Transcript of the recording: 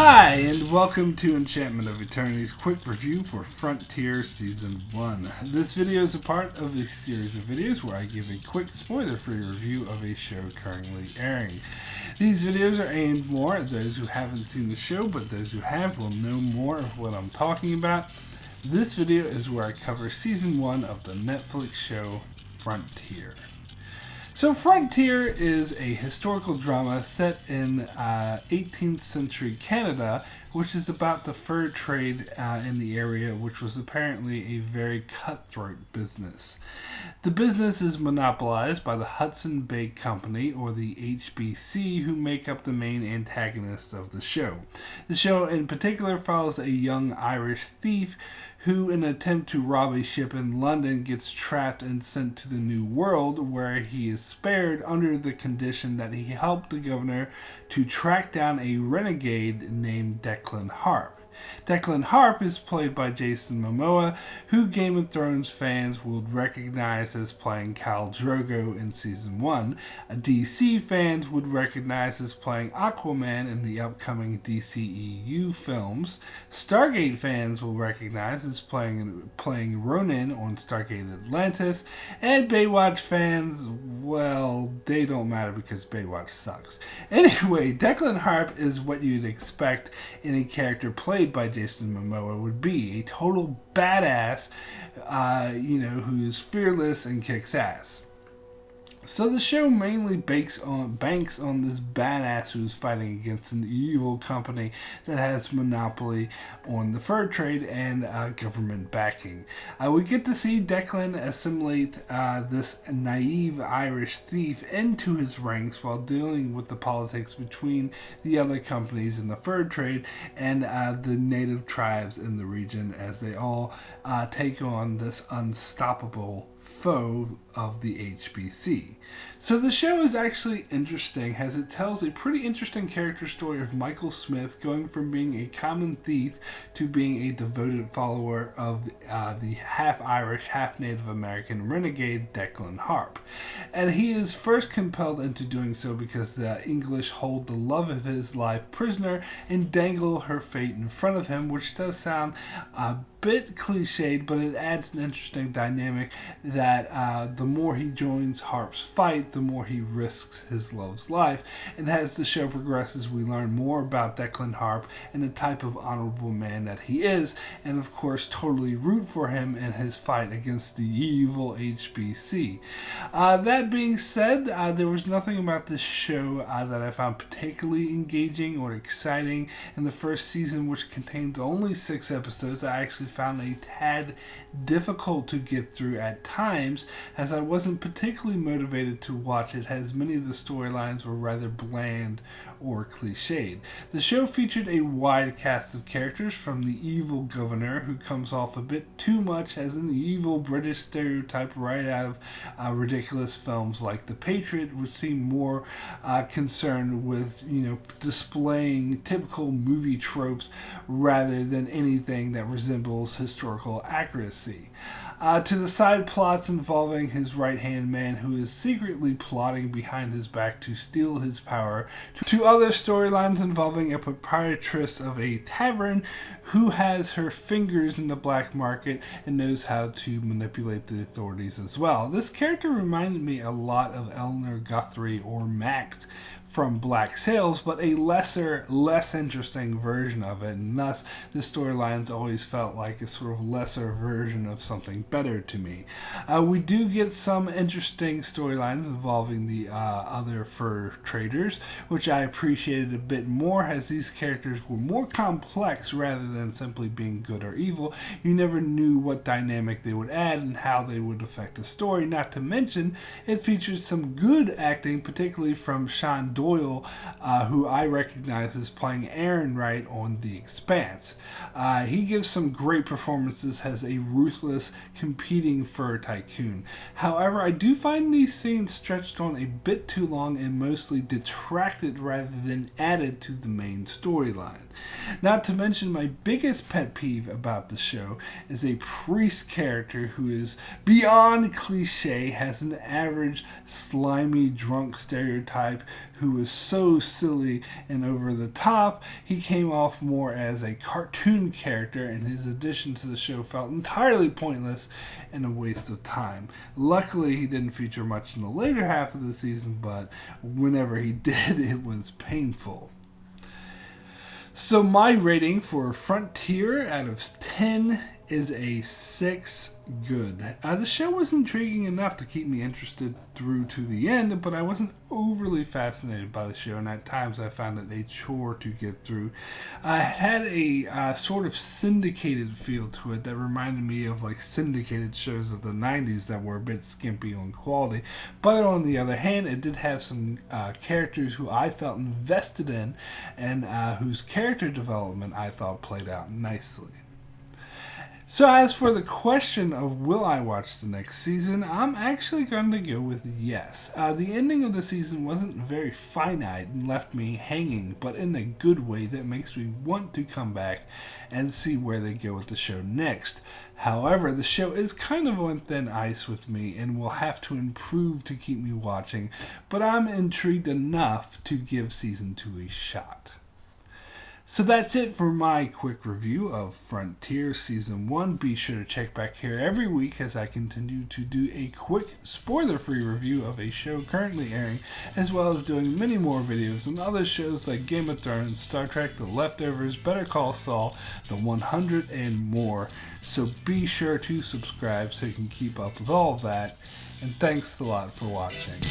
Hi, and welcome to Enchantment of Eternity's quick review for Frontier Season 1. This video is a part of a series of videos where I give a quick spoiler-free review of a show currently airing. These videos are aimed more at those who haven't seen the show, but those who have will know more of what I'm talking about. This video is where I cover Season 1 of the Netflix show Frontier. So Frontier is a historical drama set in 18th century Canada, which is about the fur trade in the area, which was apparently a very cutthroat business. The business is monopolized by the Hudson Bay Company, or the HBC, who make up the main antagonists of the show. The show in particular follows a young Irish thief who, in an attempt to rob a ship in London, gets trapped and sent to the New World, where he is spared under the condition that he helped the governor to track down a renegade named Declan Harp. Declan Harp is played by Jason Momoa, who Game of Thrones fans would recognize as playing Khal Drogo in Season 1. DC fans would recognize as playing Aquaman in the upcoming DCEU films. Stargate fans will recognize as playing Ronan on Stargate Atlantis. And Baywatch fans, well, they don't matter because Baywatch sucks. Anyway, Declan Harp is what you'd expect any character played by Jason Momoa would be. A total badass, who's fearless and kicks ass. So the show mainly banks on this badass who's fighting against an evil company that has monopoly on the fur trade and government backing. We get to see Declan assimilate this naive Irish thief into his ranks while dealing with the politics between the other companies in the fur trade and the native tribes in the region as they all take on this unstoppable foe of the HBC. So the show is actually interesting as it tells a pretty interesting character story of Michael Smith going from being a common thief to being a devoted follower of the half-Irish, half-Native American renegade Declan Harp. And he is first compelled into doing so because the English hold the love of his life prisoner and dangle her fate in front of him, which does sound bit cliched, but it adds an interesting dynamic that the more he joins Harp's fight, the more he risks his love's life. And as the show progresses, we learn more about Declan Harp and the type of honorable man that he is, and of course totally root for him in his fight against the evil HBC. That being said, there was nothing about this show that I found particularly engaging or exciting. In the first season, which contains only 6 episodes, I actually found a tad difficult to get through at times, as I wasn't particularly motivated to watch it, as many of the storylines were rather bland or cliched. The show featured a wide cast of characters, from the evil governor, who comes off a bit too much as an evil British stereotype right out of ridiculous films like The Patriot, which seemed more concerned with displaying typical movie tropes rather than anything that resembles historical accuracy. To the side plots involving his right-hand man who is secretly plotting behind his back to steal his power, to other storylines involving a proprietress of a tavern who has her fingers in the black market and knows how to manipulate the authorities as well. This character reminded me a lot of Eleanor Guthrie or Max from Black Sails, but a lesser, less interesting version of it, and thus the storylines always felt like a sort of lesser version of something better to me. We do get some interesting storylines involving the other fur traders, which I appreciated a bit more, as these characters were more complex rather than simply being good or evil. You never knew what dynamic they would add and how they would affect the story, not to mention it features some good acting, particularly from Sean Doyle, who I recognize as playing Aaron Wright on The Expanse. He gives some great great performances as a ruthless, competing fur tycoon. However, I do find these scenes stretched on a bit too long and mostly detracted rather than added to the main storyline. Not to mention, my biggest pet peeve about the show is a priest character who is beyond cliche, has an average slimy drunk stereotype who is so silly and over the top. He came off more as a cartoon character, and his addition to the show felt entirely pointless and a waste of time. Luckily, he didn't feature much in the later half of the season, but whenever he did, it was painful. So my rating for Frontier out of 10 is a 6 good. The show was intriguing enough to keep me interested through to the end, but I wasn't overly fascinated by the show, and at times I found it a chore to get through. It had a sort of syndicated feel to it that reminded me of like syndicated shows of the 90s that were a bit skimpy on quality, but on the other hand, it did have some characters who I felt invested in and whose character development I thought played out nicely. So as for the question of will I watch the next season, I'm actually going to go with yes. The ending of the season wasn't very finite and left me hanging, but in a good way that makes me want to come back and see where they go with the show next. However, the show is kind of on thin ice with me and will have to improve to keep me watching, but I'm intrigued enough to give season 2 a shot. So that's it for my quick review of Frontier Season 1. Be sure to check back here every week as I continue to do a quick spoiler-free review of a show currently airing, as well as doing many more videos on other shows like Game of Thrones, Star Trek, The Leftovers, Better Call Saul, The 100, and more. So be sure to subscribe so you can keep up with all of that, and thanks a lot for watching.